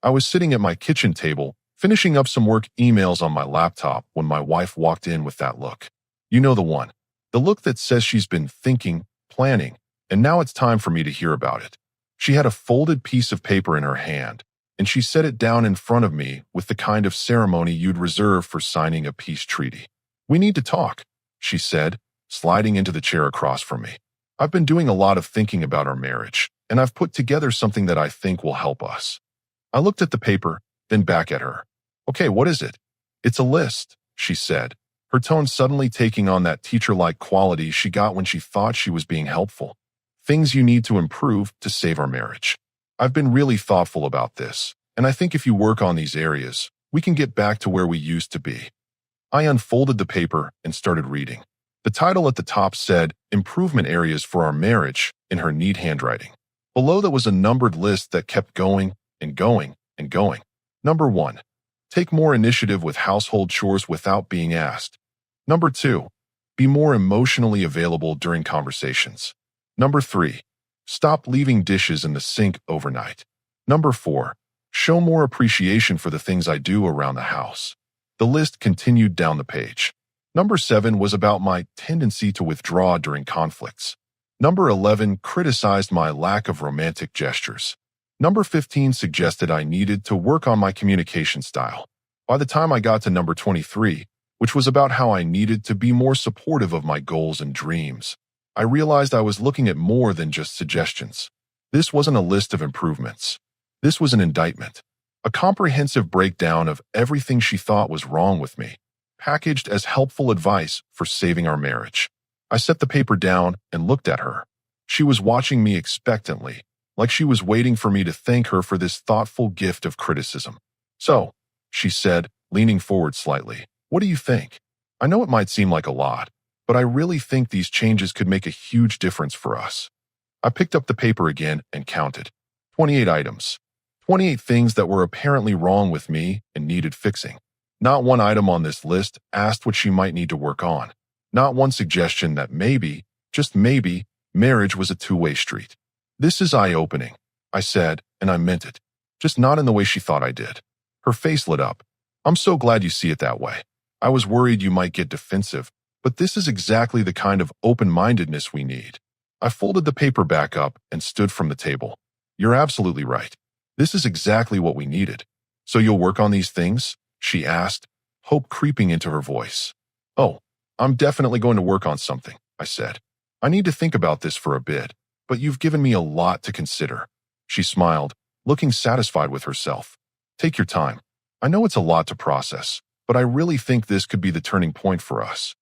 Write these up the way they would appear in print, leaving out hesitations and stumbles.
I was sitting at my kitchen table, finishing up some work emails on my laptop when my wife walked in with that look. You know the one. The look that says she's been thinking, planning, and now it's time for me to hear about it. She had a folded piece of paper in her hand, and she set it down in front of me with the kind of ceremony you'd reserve for signing a peace treaty. "We need to talk," she said, sliding into the chair across from me. "I've been doing a lot of thinking about our marriage, and I've put together something that I think will help us." I looked at the paper, then back at her. "Okay, what is it?" "It's a list," she said, her tone suddenly taking on that teacher-like quality she got when she thought she was being helpful. "Things you need to improve to save our marriage. I've been really thoughtful about this, and I think if you work on these areas, we can get back to where we used to be." I unfolded the paper and started reading. The title at the top said, "Improvement Areas for Our Marriage," in her neat handwriting. Below that was a numbered list that kept going and going and going. Number 1. Take more initiative with household chores without being asked. Number 2. Be more emotionally available during conversations. Number 3. Stop leaving dishes in the sink overnight. Number 4. Show more appreciation for the things I do around the house. The list continued down the page. Number 7 was about my tendency to withdraw during conflicts. Number 11 criticized my lack of romantic gestures. Number 15 suggested I needed to work on my communication style. By the time I got to number 23, which was about how I needed to be more supportive of my goals and dreams, I realized I was looking at more than just suggestions. This wasn't a list of improvements. This was an indictment, a comprehensive breakdown of everything she thought was wrong with me, packaged as helpful advice for saving our marriage. I set the paper down and looked at her. She was watching me expectantly, like she was waiting for me to thank her for this thoughtful gift of criticism. "So," she said, leaning forward slightly, "what do you think? I know it might seem like a lot, but I really think these changes could make a huge difference for us." I picked up the paper again and counted. 28 items. 28 things that were apparently wrong with me and needed fixing. Not one item on this list asked what she might need to work on. Not one suggestion that maybe, just maybe, marriage was a two-way street. "This is eye-opening," I said, and I meant it, just not in the way she thought I did. Her face lit up. "I'm so glad you see it that way. I was worried you might get defensive, but this is exactly the kind of open-mindedness we need." I folded the paper back up and stood from the table. "You're absolutely right. This is exactly what we needed." "So you'll work on these things?" she asked, hope creeping into her voice. "Oh, I'm definitely going to work on something," I said. "I need to think about this for a bit, but you've given me a lot to consider." She smiled, looking satisfied with herself. "Take your time. I know it's a lot to process, but I really think this could be the turning point for us."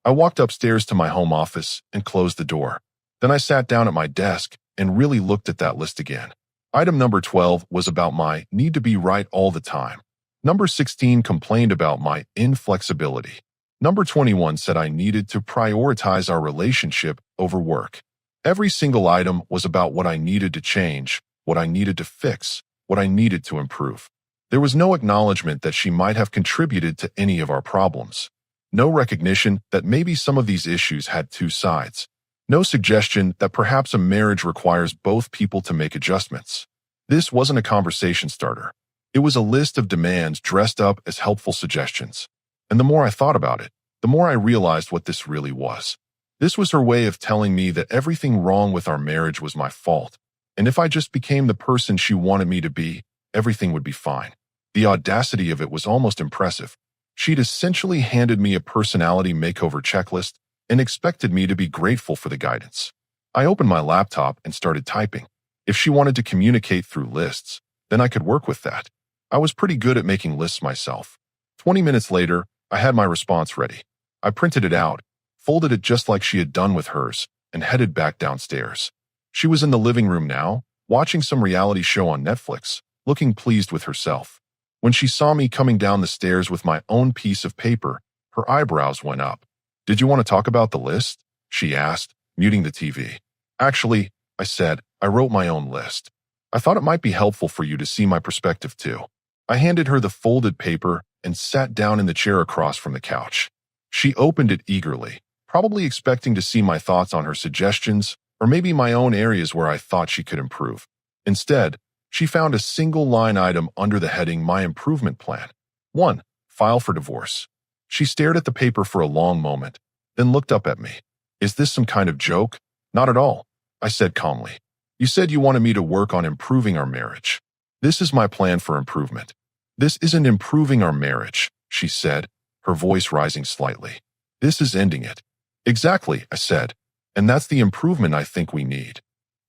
I walked upstairs to my home office and closed the door. Then I sat down at my desk and really looked at that list again. Item number 12 was about my need to be right all the time. Number 16 complained about my inflexibility. Number 21 said I needed to prioritize our relationship over work. Every single item was about what I needed to change, what I needed to fix, what I needed to improve. There was no acknowledgement that she might have contributed to any of our problems. No recognition that maybe some of these issues had two sides. No suggestion that perhaps a marriage requires both people to make adjustments. This wasn't a conversation starter. It was a list of demands dressed up as helpful suggestions. And the more I thought about it, the more I realized what this really was. This was her way of telling me that everything wrong with our marriage was my fault, and if I just became the person she wanted me to be, everything would be fine. The audacity of it was almost impressive. She'd essentially handed me a personality makeover checklist and expected me to be grateful for the guidance. I opened my laptop and started typing. If she wanted to communicate through lists, then I could work with that. I was pretty good at making lists myself. 20 minutes later, I had my response ready. I printed it out, folded it just like she had done with hers, and headed back downstairs. She was in the living room now, watching some reality show on Netflix, looking pleased with herself. When she saw me coming down the stairs with my own piece of paper, her eyebrows went up. "Did you want to talk about the list?" she asked, muting the TV. "Actually," I said, "I wrote my own list. I thought it might be helpful for you to see my perspective too." I handed her the folded paper and sat down in the chair across from the couch. She opened it eagerly, probably expecting to see my thoughts on her suggestions or maybe my own areas where I thought she could improve. Instead, She found a single line item under the heading My Improvement Plan. 1. File for divorce. She stared at the paper for a long moment, then looked up at me. Is this some kind of joke? Not at all, I said calmly. You said you wanted me to work on improving our marriage. This is my plan for improvement. This isn't improving our marriage, she said, her voice rising slightly. This is ending it. Exactly, I said. And that's the improvement I think we need.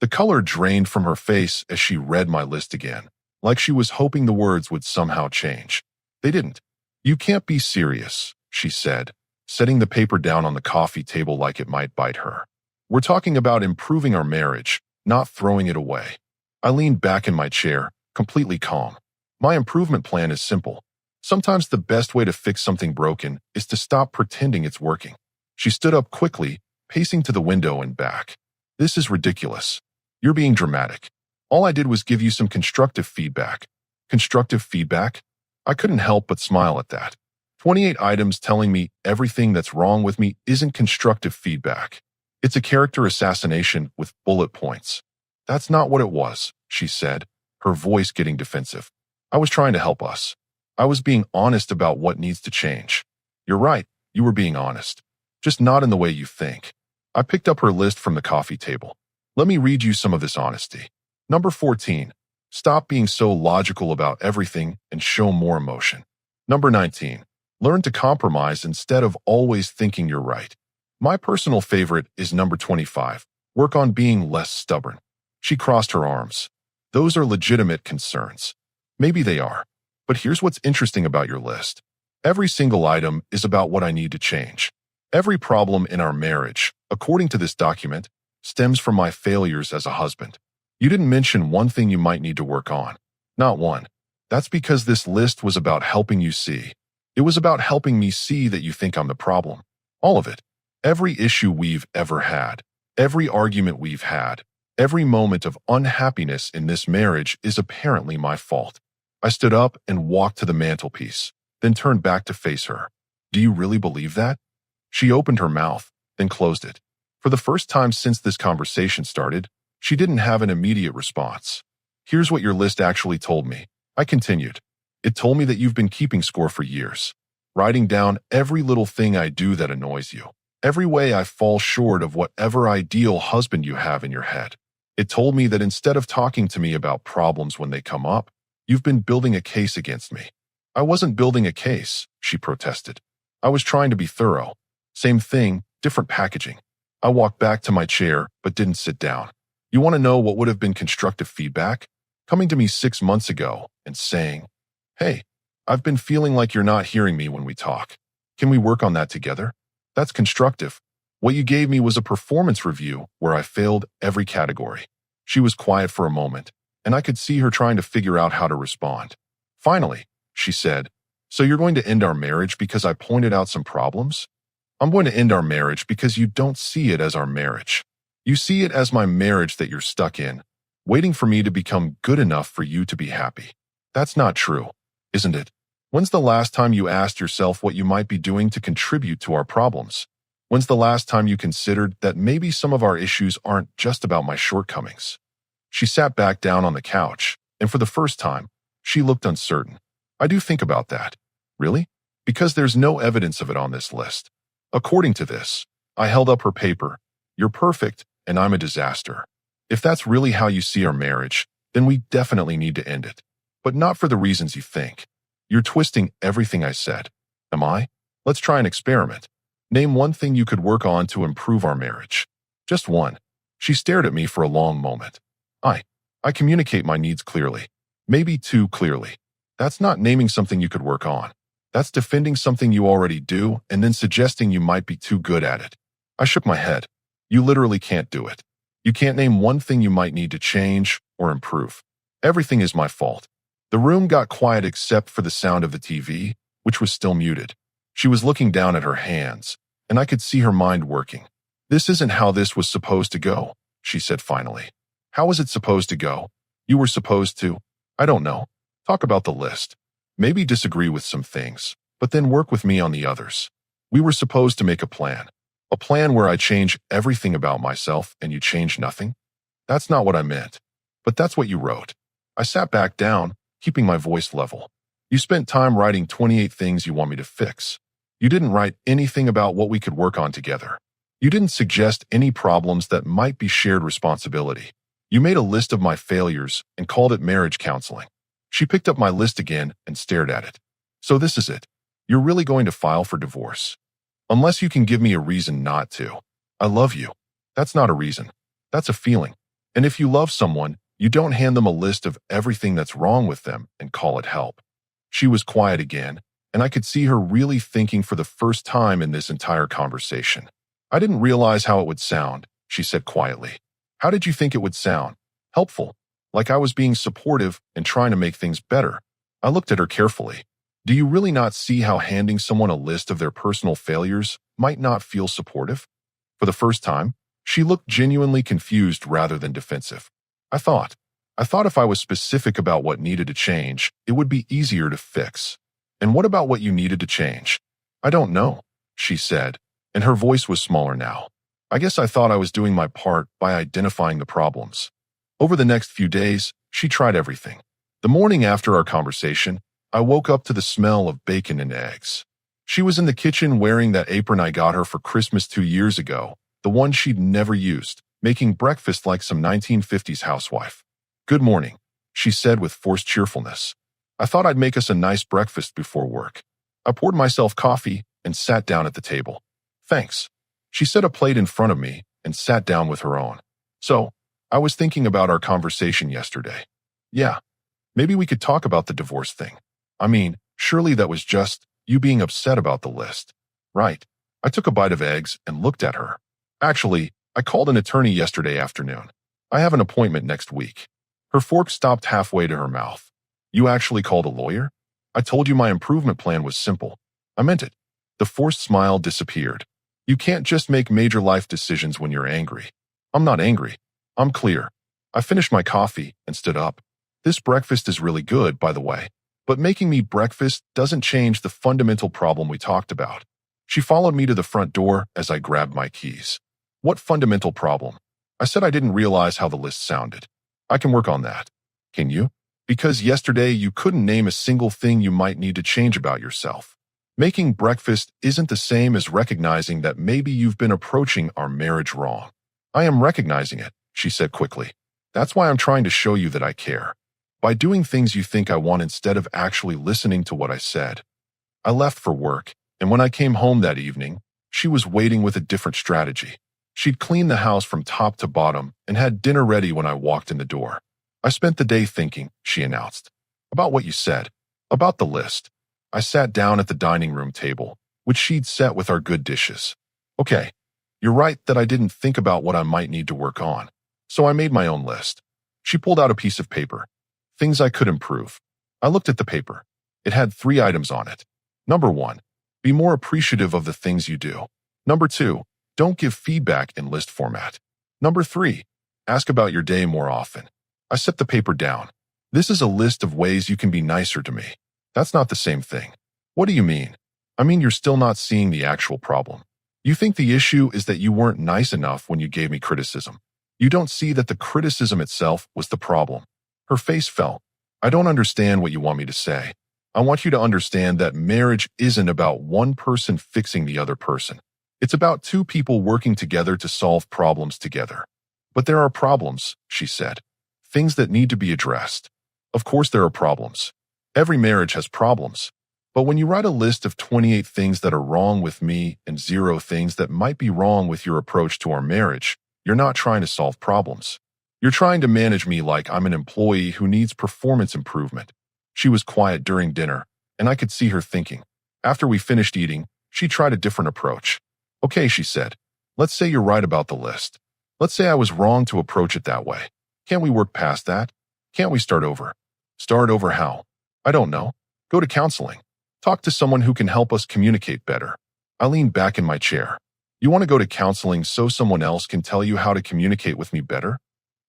The color drained from her face as she read my list again, like she was hoping the words would somehow change. They didn't. You can't be serious, she said, setting the paper down on the coffee table like it might bite her. We're talking about improving our marriage, not throwing it away. I leaned back in my chair, completely calm. My improvement plan is simple. Sometimes the best way to fix something broken is to stop pretending it's working. She stood up quickly, pacing to the window and back. This is ridiculous. You're being dramatic. All I did was give you some constructive feedback. Constructive feedback? I couldn't help but smile at that. 28 items telling me everything that's wrong with me isn't constructive feedback. It's a character assassination with bullet points. That's not what it was, she said, her voice getting defensive. I was trying to help us. I was being honest about what needs to change. You're right, you were being honest. Just not in the way you think. I picked up her list from the coffee table. Let me read you some of this honesty. Number 14. Stop being so logical about everything and show more emotion. Number 19. Learn to compromise instead of always thinking you're right. My personal favorite is number 25. Work on being less stubborn. She crossed her arms. Those are legitimate concerns. Maybe they are. But here's what's interesting about your list. Every single item is about what I need to change. Every problem in our marriage, according to this document, stems from my failures as a husband. You didn't mention one thing you might need to work on. Not one. That's because this list was about helping you see. It was about helping me see that you think I'm the problem. All of it. Every issue we've ever had. Every argument we've had. Every moment of unhappiness in this marriage is apparently my fault. I stood up and walked to the mantelpiece, then turned back to face her. Do you really believe that? She opened her mouth, then closed it. For the first time since this conversation started, she didn't have an immediate response. Here's what your list actually told me. I continued. It told me that you've been keeping score for years, writing down every little thing I do that annoys you, every way I fall short of whatever ideal husband you have in your head. It told me that instead of talking to me about problems when they come up, you've been building a case against me. I wasn't building a case, she protested. I was trying to be thorough. Same thing, different packaging. I walked back to my chair, but didn't sit down. You want to know what would have been constructive feedback? Coming to me 6 months ago and saying, hey, I've been feeling like you're not hearing me when we talk. Can we work on that together? That's constructive. What you gave me was a performance review where I failed every category. She was quiet for a moment, and I could see her trying to figure out how to respond. Finally, she said, so you're going to end our marriage because I pointed out some problems? I'm going to end our marriage because you don't see it as our marriage. You see it as my marriage that you're stuck in, waiting for me to become good enough for you to be happy. That's not true, isn't it? When's the last time you asked yourself what you might be doing to contribute to our problems? When's the last time you considered that maybe some of our issues aren't just about my shortcomings? She sat back down on the couch, and for the first time, she looked uncertain. I do think about that. Really? Because there's no evidence of it on this list. According to this, I held up her paper. You're perfect, and I'm a disaster. If that's really how you see our marriage, then we definitely need to end it. But not for the reasons you think. You're twisting everything I said. Am I? Let's try an experiment. Name one thing you could work on to improve our marriage. Just one. She stared at me for a long moment. I communicate my needs clearly. Maybe too clearly. That's not naming something you could work on. That's defending something you already do and then suggesting you might be too good at it. I shook my head. You literally can't do it. You can't name one thing you might need to change or improve. Everything is my fault. The room got quiet except for the sound of the TV, which was still muted. She was looking down at her hands, and I could see her mind working. This isn't how this was supposed to go, she said finally. How was it supposed to go? You were supposed to, I don't know, talk about the list. Maybe disagree with some things, but then work with me on the others. We were supposed to make a plan. A plan where I change everything about myself and you change nothing? That's not what I meant. But that's what you wrote. I sat back down, keeping my voice level. You spent time writing 28 things you want me to fix. You didn't write anything about what we could work on together. You didn't suggest any problems that might be shared responsibility. You made a list of my failures and called it marriage counseling. She picked up my list again and stared at it. So this is it. You're really going to file for divorce. Unless you can give me a reason not to. I love you. That's not a reason. That's a feeling. And if you love someone, you don't hand them a list of everything that's wrong with them and call it help. She was quiet again, and I could see her really thinking for the first time in this entire conversation. I didn't realize how it would sound, she said quietly. How did you think it would sound? Helpful. Like I was being supportive and trying to make things better. I looked at her carefully. Do you really not see how handing someone a list of their personal failures might not feel supportive? For the first time, she looked genuinely confused rather than defensive. I thought if I was specific about what needed to change, it would be easier to fix. And what about what you needed to change? I don't know, she said, and her voice was smaller now. I guess I thought I was doing my part by identifying the problems. Over the next few days, she tried everything. The morning after our conversation, I woke up to the smell of bacon and eggs. She was in the kitchen wearing that apron I got her for Christmas 2 years ago, the one she'd never used, making breakfast like some 1950s housewife. Good morning, she said with forced cheerfulness. I thought I'd make us a nice breakfast before work. I poured myself coffee and sat down at the table. Thanks. She set a plate in front of me and sat down with her own. So, I was thinking about our conversation yesterday. Yeah, maybe we could talk about the divorce thing. I mean, surely that was just you being upset about the list. Right. I took a bite of eggs and looked at her. Actually, I called an attorney yesterday afternoon. I have an appointment next week. Her fork stopped halfway to her mouth. You actually called a lawyer? I told you my improvement plan was simple. I meant it. The forced smile disappeared. You can't just make major life decisions when you're angry. I'm not angry. I'm clear. I finished my coffee and stood up. This breakfast is really good, by the way. But making me breakfast doesn't change the fundamental problem we talked about. She followed me to the front door as I grabbed my keys. What fundamental problem? I said I didn't realize how the list sounded. I can work on that. Can you? Because yesterday you couldn't name a single thing you might need to change about yourself. Making breakfast isn't the same as recognizing that maybe you've been approaching our marriage wrong. I am recognizing it, she said quickly. That's why I'm trying to show you that I care. By doing things you think I want instead of actually listening to what I said. I left for work, and when I came home that evening, she was waiting with a different strategy. She'd cleaned the house from top to bottom and had dinner ready when I walked in the door. I spent the day thinking, she announced. About what you said. About the list. I sat down at the dining room table, which she'd set with our good dishes. Okay, you're right that I didn't think about what I might need to work on. So I made my own list. She pulled out a piece of paper. Things I could improve. I looked at the paper. It had 3 items on it. Number 1, be more appreciative of the things you do. Number 2, don't give feedback in list format. Number 3, ask about your day more often. I set the paper down. This is a list of ways you can be nicer to me. That's not the same thing. What do you mean? I mean you're still not seeing the actual problem. You think the issue is that you weren't nice enough when you gave me criticism. You don't see that the criticism itself was the problem. Her face fell. I don't understand what you want me to say. I want you to understand that marriage isn't about one person fixing the other person. It's about 2 people working together to solve problems together. But there are problems, she said. Things that need to be addressed. Of course there are problems. Every marriage has problems. But when you write a list of 28 things that are wrong with me and 0 things that might be wrong with your approach to our marriage, you're not trying to solve problems. You're trying to manage me like I'm an employee who needs performance improvement. She was quiet during dinner, and I could see her thinking. After we finished eating, she tried a different approach. Okay, she said. Let's say you're right about the list. Let's say I was wrong to approach it that way. Can't we work past that? Can't we start over? Start over how? I don't know. Go to counseling. Talk to someone who can help us communicate better. I leaned back in my chair. You want to go to counseling so someone else can tell you how to communicate with me better?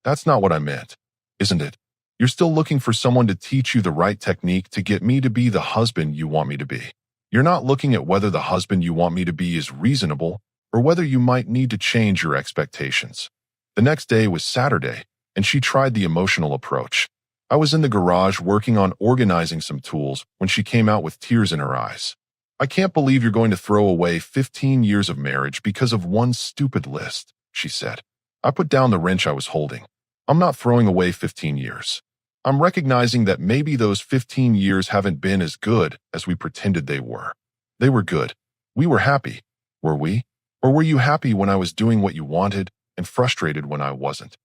That's not what I meant, isn't it? You're still looking for someone to teach you the right technique to get me to be the husband you want me to be. You're not looking at whether the husband you want me to be is reasonable or whether you might need to change your expectations. The next day was Saturday, and she tried the emotional approach. I was in the garage working on organizing some tools when she came out with tears in her eyes. I can't believe you're going to throw away 15 years of marriage because of one stupid list, she said. I put down the wrench I was holding. I'm not throwing away 15 years. I'm recognizing that maybe those 15 years haven't been as good as we pretended they were. They were good. We were happy. Were we? Or were you happy when I was doing what you wanted and frustrated when I wasn't?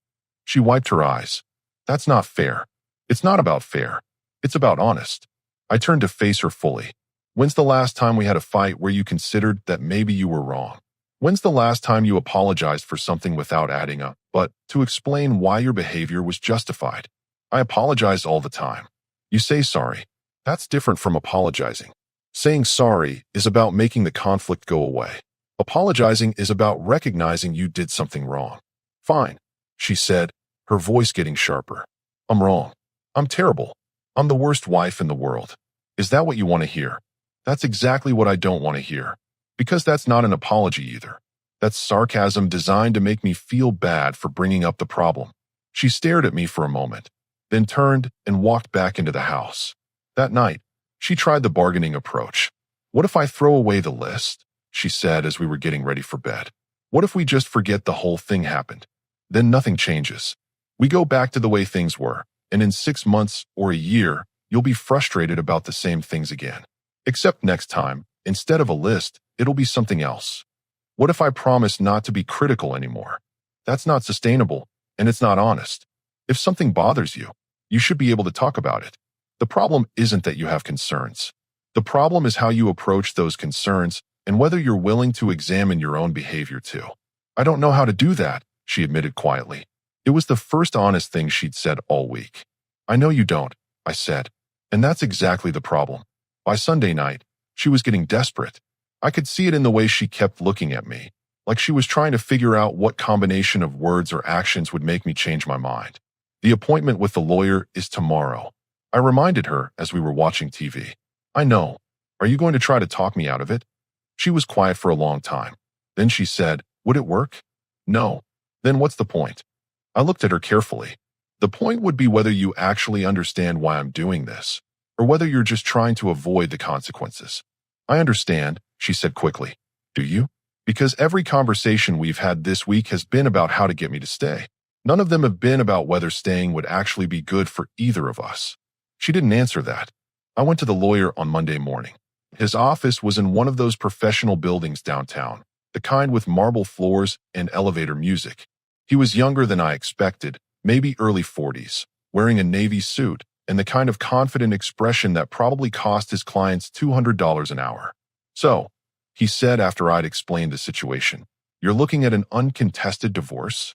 She wiped her eyes. That's not fair. It's not about fair. It's about honest. I turned to face her fully. When's the last time we had a fight where you considered that maybe you were wrong? When's the last time you apologized for something without adding a "but" to explain why your behavior was justified? I apologize all the time. You say sorry. That's different from apologizing. Saying sorry is about making the conflict go away. Apologizing is about recognizing you did something wrong. Fine, she said, her voice getting sharper. I'm wrong. I'm terrible. I'm the worst wife in the world. Is that what you want to hear? That's exactly what I don't want to hear. Because that's not an apology either. That's sarcasm designed to make me feel bad for bringing up the problem. She stared at me for a moment, then turned and walked back into the house. That night, she tried the bargaining approach. What if I throw away the list? She said as we were getting ready for bed. What if we just forget the whole thing happened? Then nothing changes. We go back to the way things were, and in 6 months or a year, you'll be frustrated about the same things again. Except next time, instead of a list, it'll be something else. What if I promise not to be critical anymore? That's not sustainable, and it's not honest. If something bothers you, you should be able to talk about it. The problem isn't that you have concerns. The problem is how you approach those concerns and whether you're willing to examine your own behavior too. I don't know how to do that, she admitted quietly. It was the first honest thing she'd said all week. I know you don't, I said. And that's exactly the problem. By Sunday night, she was getting desperate. I could see it in the way she kept looking at me, like she was trying to figure out what combination of words or actions would make me change my mind. The appointment with the lawyer is tomorrow. I reminded her as we were watching TV. I know. Are you going to try to talk me out of it? She was quiet for a long time. Then she said, would it work? No. Then what's the point? I looked at her carefully. The point would be whether you actually understand why I'm doing this, or whether you're just trying to avoid the consequences. I understand, she said quickly. Do you? Because every conversation we've had this week has been about how to get me to stay. None of them have been about whether staying would actually be good for either of us. She didn't answer that. I went to the lawyer on Monday morning. His office was in one of those professional buildings downtown, the kind with marble floors and elevator music. He was younger than I expected, maybe early 40s, wearing a navy suit and the kind of confident expression that probably cost his clients $200 an hour. So, he said after I'd explained the situation, you're looking at an uncontested divorce?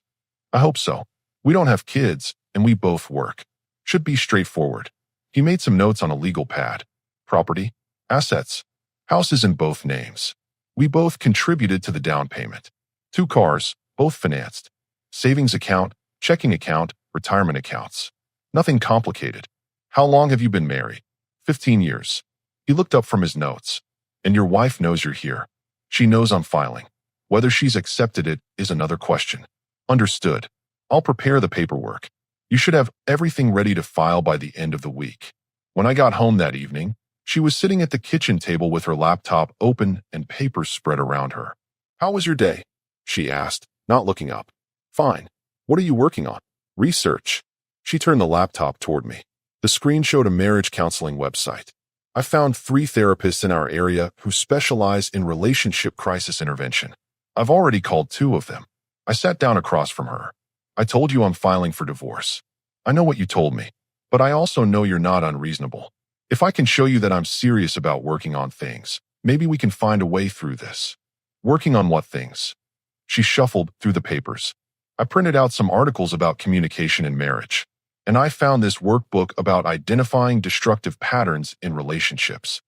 I hope so. We don't have kids, and we both work. Should be straightforward. He made some notes on a legal pad. Property, assets, houses in both names. We both contributed to the down payment. 2 cars, both financed. Savings account, checking account, retirement accounts. Nothing complicated. How long have you been married? 15 years. He looked up from his notes. And your wife knows you're here. She knows I'm filing. Whether she's accepted it is another question. Understood. I'll prepare the paperwork. You should have everything ready to file by the end of the week. When I got home that evening, she was sitting at the kitchen table with her laptop open and papers spread around her. How was your day? She asked, not looking up. Fine. What are you working on? Research. She turned the laptop toward me. The screen showed a marriage counseling website. I found 3 therapists in our area who specialize in relationship crisis intervention. I've already called 2 of them. I sat down across from her. I told you I'm filing for divorce. I know what you told me, but I also know you're not unreasonable. If I can show you that I'm serious about working on things, maybe we can find a way through this. Working on what things? She shuffled through the papers. I printed out some articles about communication in marriage, and I found this workbook about identifying destructive patterns in relationships.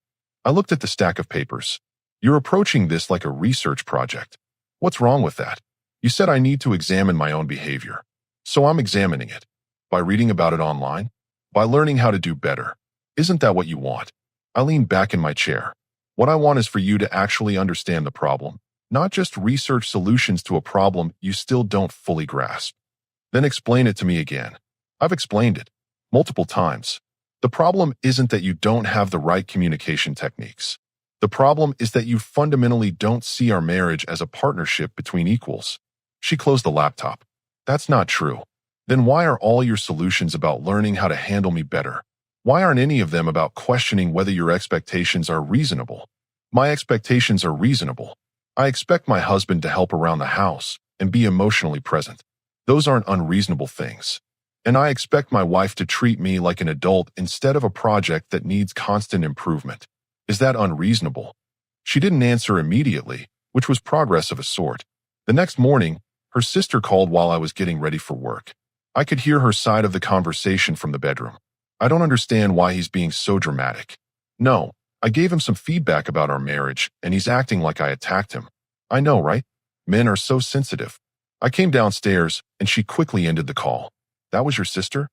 I looked at the stack of papers. You're approaching this like a research project. What's wrong with that? You said I need to examine my own behavior. So I'm examining it. By reading about it online? By learning how to do better. Isn't that what you want? I leaned back in my chair. What I want is for you to actually understand the problem, not just research solutions to a problem you still don't fully grasp. Then explain it to me again. I've explained it. multiple times. The problem isn't that you don't have the right communication techniques. The problem is that you fundamentally don't see our marriage as a partnership between equals. She closed the laptop. That's not true. Then why are all your solutions about learning how to handle me better? Why aren't any of them about questioning whether your expectations are reasonable? My expectations are reasonable. I expect my husband to help around the house and be emotionally present. Those aren't unreasonable things. And I expect my wife to treat me like an adult instead of a project that needs constant improvement. Is that unreasonable? She didn't answer immediately, which was progress of a sort. The next morning, her sister called while I was getting ready for work. I could hear her side of the conversation from the bedroom. I don't understand why he's being so dramatic. No, I gave him some feedback about our marriage, and he's acting like I attacked him. I know, right? Men are so sensitive. I came downstairs, and she quickly ended the call. That was your sister?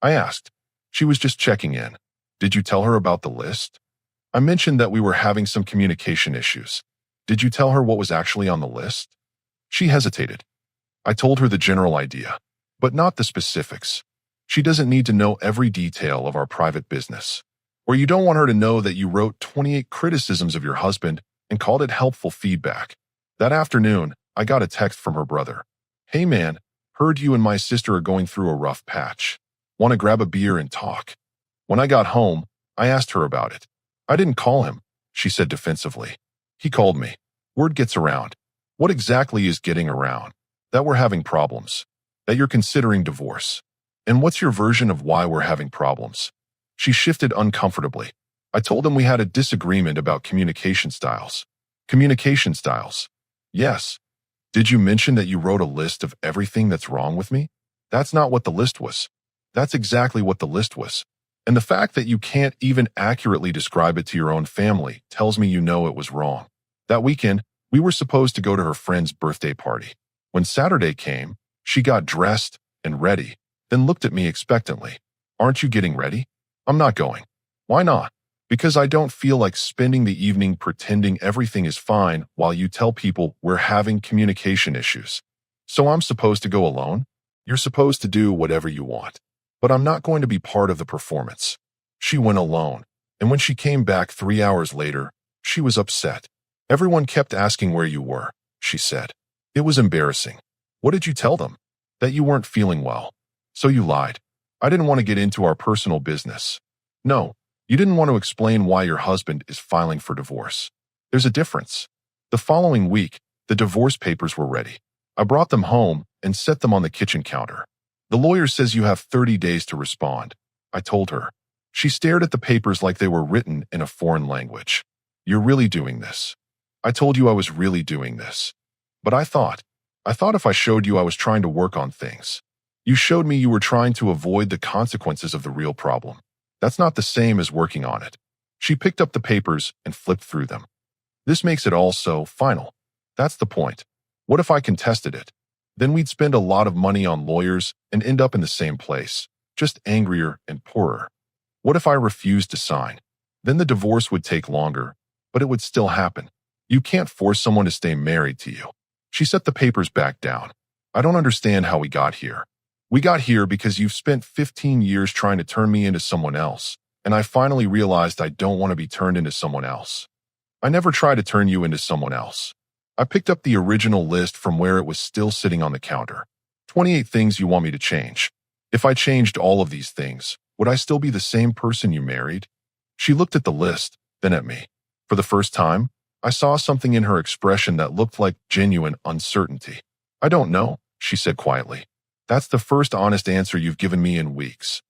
I asked. She was just checking in. Did you tell her about the list? I mentioned that we were having some communication issues. Did you tell her what was actually on the list? She hesitated. I told her the general idea, but not the specifics. She doesn't need to know every detail of our private business. Or you don't want her to know that you wrote 28 criticisms of your husband and called it helpful feedback. That afternoon, I got a text from her brother. Hey man, heard you and my sister are going through a rough patch. Want to grab a beer and talk? When I got home, I asked her about it. I didn't call him, she said defensively. He called me. Word gets around. What exactly is getting around? That we're having problems. That you're considering divorce. And what's your version of why we're having problems? She shifted uncomfortably. I told him we had a disagreement about communication styles. Communication styles? Yes. Did you mention that you wrote a list of everything that's wrong with me? That's not what the list was. That's exactly what the list was. And the fact that you can't even accurately describe it to your own family tells me you know it was wrong. That weekend, we were supposed to go to her friend's birthday party. When Saturday came, she got dressed and ready, then looked at me expectantly. Aren't you getting ready? I'm not going. Why not? Because I don't feel like spending the evening pretending everything is fine while you tell people we're having communication issues. So I'm supposed to go alone? You're supposed to do whatever you want. But I'm not going to be part of the performance. She went alone, and when she came back 3 hours later, she was upset. Everyone kept asking where you were, she said. It was embarrassing. What did you tell them? That you weren't feeling well. So you lied. I didn't want to get into our personal business. No, you didn't want to explain why your husband is filing for divorce. There's a difference. The following week, the divorce papers were ready. I brought them home and set them on the kitchen counter. The lawyer says you have 30 days to respond, I told her. She stared at the papers like they were written in a foreign language. You're really doing this. I told you I was really doing this. But I thought if I showed you I was trying to work on things. You showed me you were trying to avoid the consequences of the real problem. That's not the same as working on it. She picked up the papers and flipped through them. This makes it all so final. That's the point. What if I contested it? Then we'd spend a lot of money on lawyers and end up in the same place, just angrier and poorer. What if I refused to sign? Then the divorce would take longer, but it would still happen. You can't force someone to stay married to you. She set the papers back down. I don't understand how we got here. We got here because you've spent 15 years trying to turn me into someone else, and I finally realized I don't want to be turned into someone else. I never tried to turn you into someone else. I picked up the original list from where it was still sitting on the counter. 28 things you want me to change. If I changed all of these things, would I still be the same person you married? She looked at the list, then at me. For the first time, I saw something in her expression that looked like genuine uncertainty. I don't know, she said quietly. That's the first honest answer you've given me in weeks.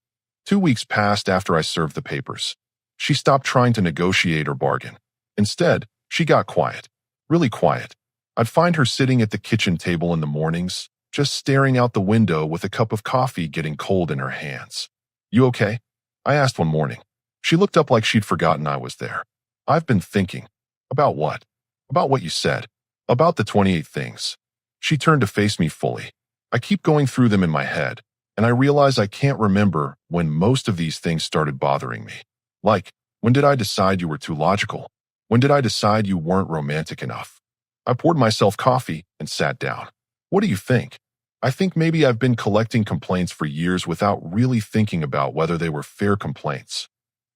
2 weeks passed after I served the papers. She stopped trying to negotiate or bargain. Instead, she got quiet. Really quiet. I'd find her sitting at the kitchen table in the mornings, just staring out the window with a cup of coffee getting cold in her hands. You okay? I asked one morning. She looked up like she'd forgotten I was there. I've been thinking. About what? About what you said. About the 28 things. She turned to face me fully. I keep going through them in my head, and I realize I can't remember when most of these things started bothering me. Like, when did I decide you were too logical? When did I decide you weren't romantic enough? I poured myself coffee and sat down. What do you think? I think maybe I've been collecting complaints for years without really thinking about whether they were fair complaints.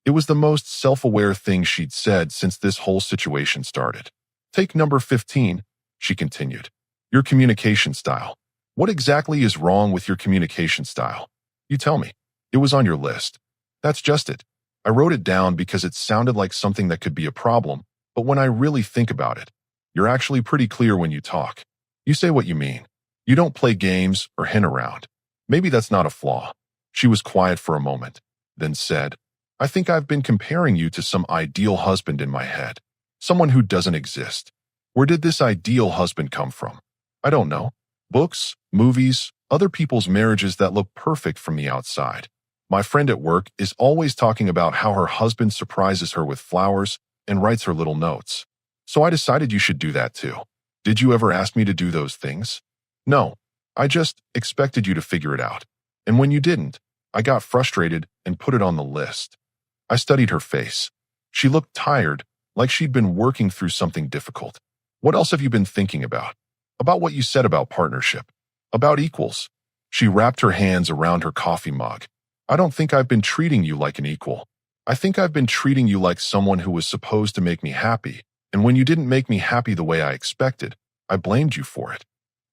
It was the most self-aware thing she'd said since this whole situation started. Take number 15, she continued. Your communication style. What exactly is wrong with your communication style? You tell me. It was on your list. That's just it. I wrote it down because it sounded like something that could be a problem, but when I really think about it, you're actually pretty clear when you talk. You say what you mean. You don't play games or hint around. Maybe that's not a flaw. She was quiet for a moment, then said, I think I've been comparing you to some ideal husband in my head. Someone who doesn't exist. Where did this ideal husband come from? I don't know. Books, movies, other people's marriages that look perfect from the outside. My friend at work is always talking about how her husband surprises her with flowers and writes her little notes. So I decided you should do that too. Did you ever ask me to do those things? No, I just expected you to figure it out. And when you didn't, I got frustrated and put it on the list. I studied her face. She looked tired, like she'd been working through something difficult. What else have you been thinking about? About what you said about partnership. About equals. She wrapped her hands around her coffee mug. I don't think I've been treating you like an equal. I think I've been treating you like someone who was supposed to make me happy, and when you didn't make me happy the way I expected, I blamed you for it.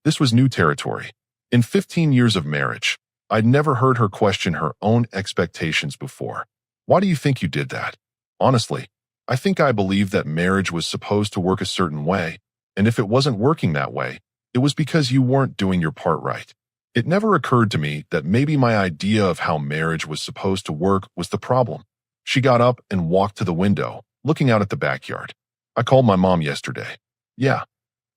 This was new territory. In 15 years of marriage, I'd never heard her question her own expectations before. Why do you think you did that? Honestly, I think I believed that marriage was supposed to work a certain way, and if it wasn't working that way, it was because you weren't doing your part right. It never occurred to me that maybe my idea of how marriage was supposed to work was the problem. She got up and walked to the window, looking out at the backyard. I called my mom yesterday. Yeah.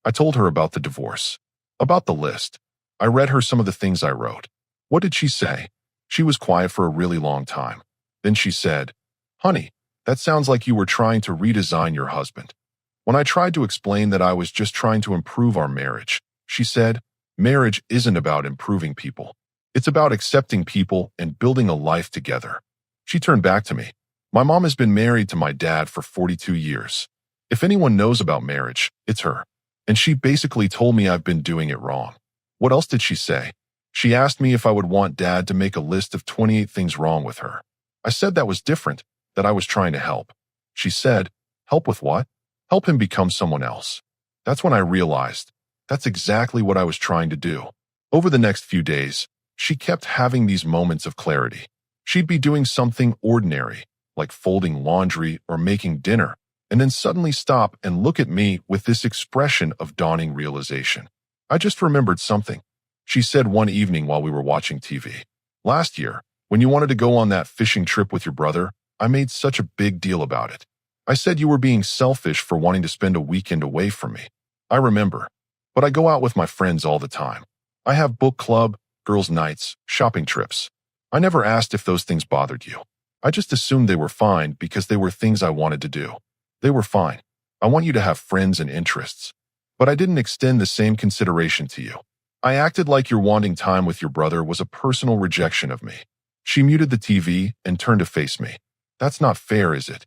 I told her about the divorce. About the list. I read her some of the things I wrote. What did she say? She was quiet for a really long time. Then she said, Honey, that sounds like you were trying to redesign your husband. When I tried to explain that I was just trying to improve our marriage, she said, Marriage isn't about improving people. It's about accepting people and building a life together. She turned back to me. My mom has been married to my dad for 42 years. If anyone knows about marriage, it's her. And she basically told me I've been doing it wrong. What else did she say? She asked me if I would want Dad to make a list of 28 things wrong with her. I said that was different, that I was trying to help. She said, Help with what? Help him become someone else. That's when I realized that's exactly what I was trying to do. Over the next few days, she kept having these moments of clarity. She'd be doing something ordinary, like folding laundry or making dinner, and then suddenly stop and look at me with this expression of dawning realization. I just remembered something. She said one evening while we were watching TV. Last year, when you wanted to go on that fishing trip with your brother, I made such a big deal about it. I said you were being selfish for wanting to spend a weekend away from me. I remember. But I go out with my friends all the time. I have book club, girls' nights, shopping trips. I never asked if those things bothered you. I just assumed they were fine because they were things I wanted to do. They were fine. I want you to have friends and interests. But I didn't extend the same consideration to you. I acted like your wanting time with your brother was a personal rejection of me. She muted the TV and turned to face me. That's not fair, is it?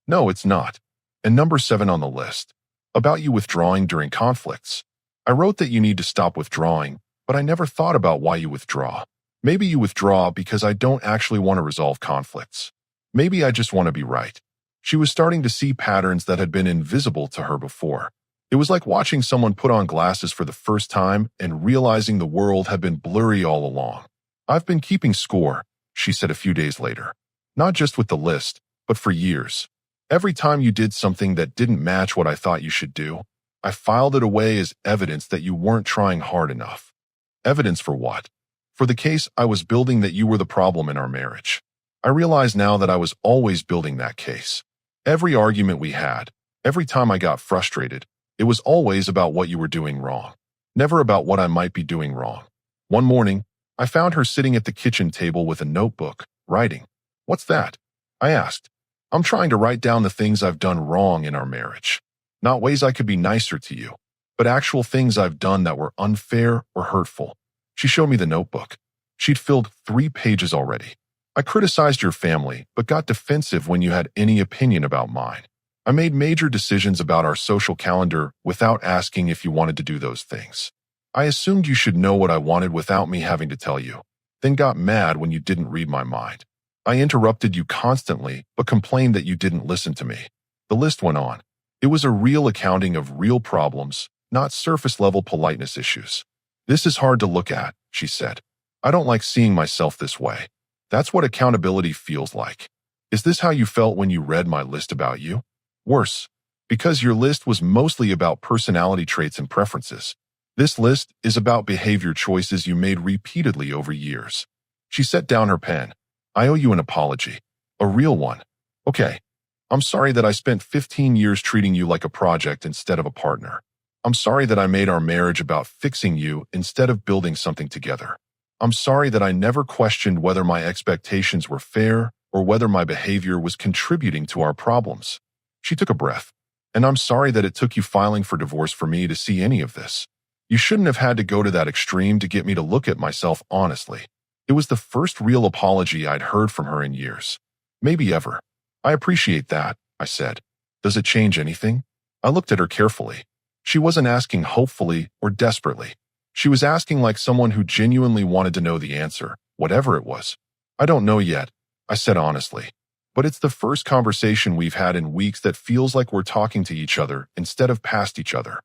No, it's not. And number 7 on the list. About you withdrawing during conflicts. I wrote that you need to stop withdrawing, but I never thought about why you withdraw. Maybe you withdraw because I don't actually want to resolve conflicts. Maybe I just want to be right. She was starting to see patterns that had been invisible to her before. It was like watching someone put on glasses for the first time and realizing the world had been blurry all along. I've been keeping score, she said a few days later. Not just with the list, but for years. Every time you did something that didn't match what I thought you should do, I filed it away as evidence that you weren't trying hard enough. Evidence for what? For the case I was building that you were the problem in our marriage. I realize now that I was always building that case. Every argument we had, every time I got frustrated, it was always about what you were doing wrong. Never about what I might be doing wrong. One morning, I found her sitting at the kitchen table with a notebook, writing. What's that? I asked. I'm trying to write down the things I've done wrong in our marriage. Not ways I could be nicer to you, but actual things I've done that were unfair or hurtful. She showed me the notebook. She'd filled 3 pages already. I criticized your family, but got defensive when you had any opinion about mine. I made major decisions about our social calendar without asking if you wanted to do those things. I assumed you should know what I wanted without me having to tell you, then got mad when you didn't read my mind. I interrupted you constantly, but complained that you didn't listen to me. The list went on. It was a real accounting of real problems, not surface-level politeness issues. This is hard to look at, she said. I don't like seeing myself this way. That's what accountability feels like. Is this how you felt when you read my list about you? Worse, because your list was mostly about personality traits and preferences. This list is about behavior choices you made repeatedly over years. She set down her pen. I owe you an apology. A real one. Okay. I'm sorry that I spent 15 years treating you like a project instead of a partner. I'm sorry that I made our marriage about fixing you instead of building something together. I'm sorry that I never questioned whether my expectations were fair or whether my behavior was contributing to our problems. She took a breath. And I'm sorry that it took you filing for divorce for me to see any of this. You shouldn't have had to go to that extreme to get me to look at myself honestly. It was the first real apology I'd heard from her in years. Maybe ever. I appreciate that, I said. Does it change anything? I looked at her carefully. She wasn't asking hopefully or desperately. She was asking like someone who genuinely wanted to know the answer, whatever it was. I don't know yet, I said honestly. But it's the first conversation we've had in weeks that feels like we're talking to each other instead of past each other.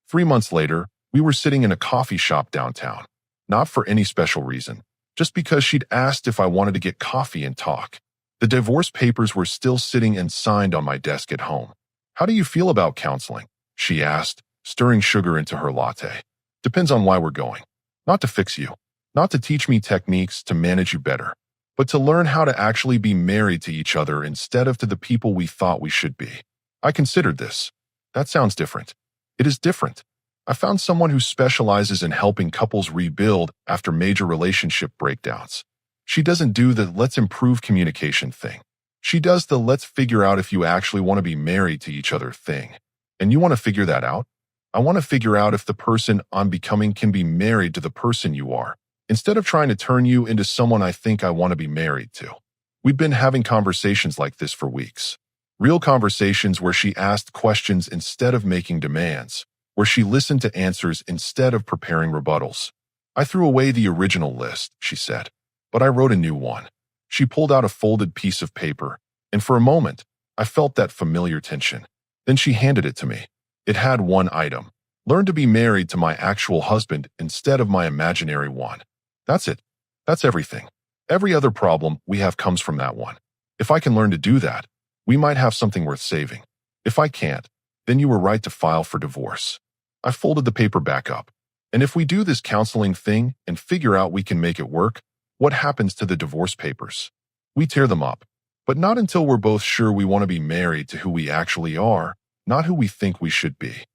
3 months later, we were sitting in a coffee shop downtown. Not for any special reason, just because she'd asked if I wanted to get coffee and talk. The divorce papers were still sitting and signed on my desk at home. How do you feel about counseling? She asked, stirring sugar into her latte. Depends on why we're going. Not to fix you. Not to teach me techniques to manage you better. But to learn how to actually be married to each other instead of to the people we thought we should be. I considered this. That sounds different. It is different. I found someone who specializes in helping couples rebuild after major relationship breakdowns. She doesn't do the let's improve communication thing. She does the let's figure out if you actually want to be married to each other thing. And you want to figure that out? I want to figure out if the person I'm becoming can be married to the person you are, instead of trying to turn you into someone I think I want to be married to. We've been having conversations like this for weeks. Real conversations where she asked questions instead of making demands, where she listened to answers instead of preparing rebuttals. I threw away the original list, she said, but I wrote a new one. She pulled out a folded piece of paper, and for a moment, I felt that familiar tension. Then she handed it to me. It had one item. Learn to be married to my actual husband instead of my imaginary one. That's it. That's everything. Every other problem we have comes from that one. If I can learn to do that, we might have something worth saving. If I can't, then you were right to file for divorce. I folded the paper back up. And if we do this counseling thing and figure out we can make it work, what happens to the divorce papers? We tear them up. But not until we're both sure we want to be married to who we actually are, not who we think we should be.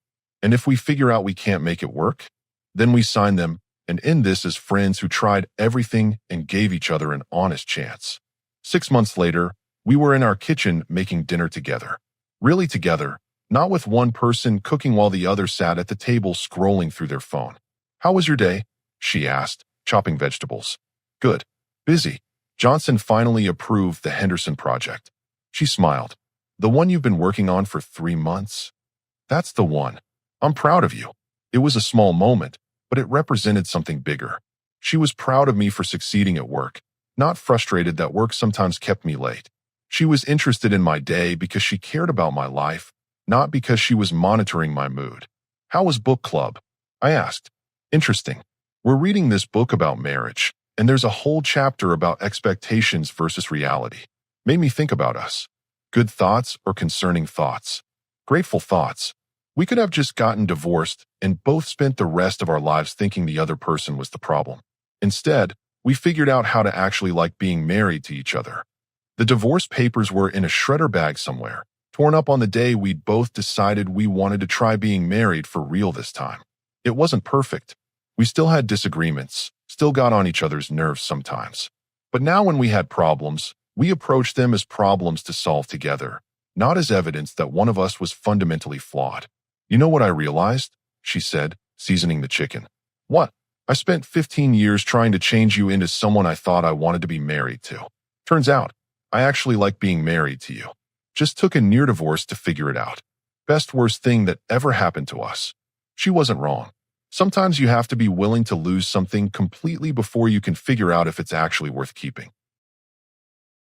And if we figure out we can't make it work, then we sign them and end this as friends who tried everything and gave each other an honest chance. 6 months later, we were in our kitchen making dinner together. Really together, not with one person cooking while the other sat at the table scrolling through their phone. How was your day? She asked, chopping vegetables. Good. Busy. Johnson finally approved the Henderson project. She smiled. The one you've been working on for 3 months? That's the one. I'm proud of you. It was a small moment, but it represented something bigger. She was proud of me for succeeding at work, not frustrated that work sometimes kept me late. She was interested in my day because she cared about my life, not because she was monitoring my mood. How was book club? I asked. Interesting. We're reading this book about marriage, and there's a whole chapter about expectations versus reality. Made me think about us. Good thoughts or concerning thoughts? Grateful thoughts. We could have just gotten divorced and both spent the rest of our lives thinking the other person was the problem. Instead, we figured out how to actually like being married to each other. The divorce papers were in a shredder bag somewhere, torn up on the day we'd both decided we wanted to try being married for real this time. It wasn't perfect. We still had disagreements, still got on each other's nerves sometimes. But now when we had problems, we approached them as problems to solve together, not as evidence that one of us was fundamentally flawed. You know what I realized? She said, seasoning the chicken. What? I spent 15 years trying to change you into someone I thought I wanted to be married to. Turns out, I actually like being married to you. Just took a near divorce to figure it out. Best worst thing that ever happened to us. She wasn't wrong. Sometimes you have to be willing to lose something completely before you can figure out if it's actually worth keeping.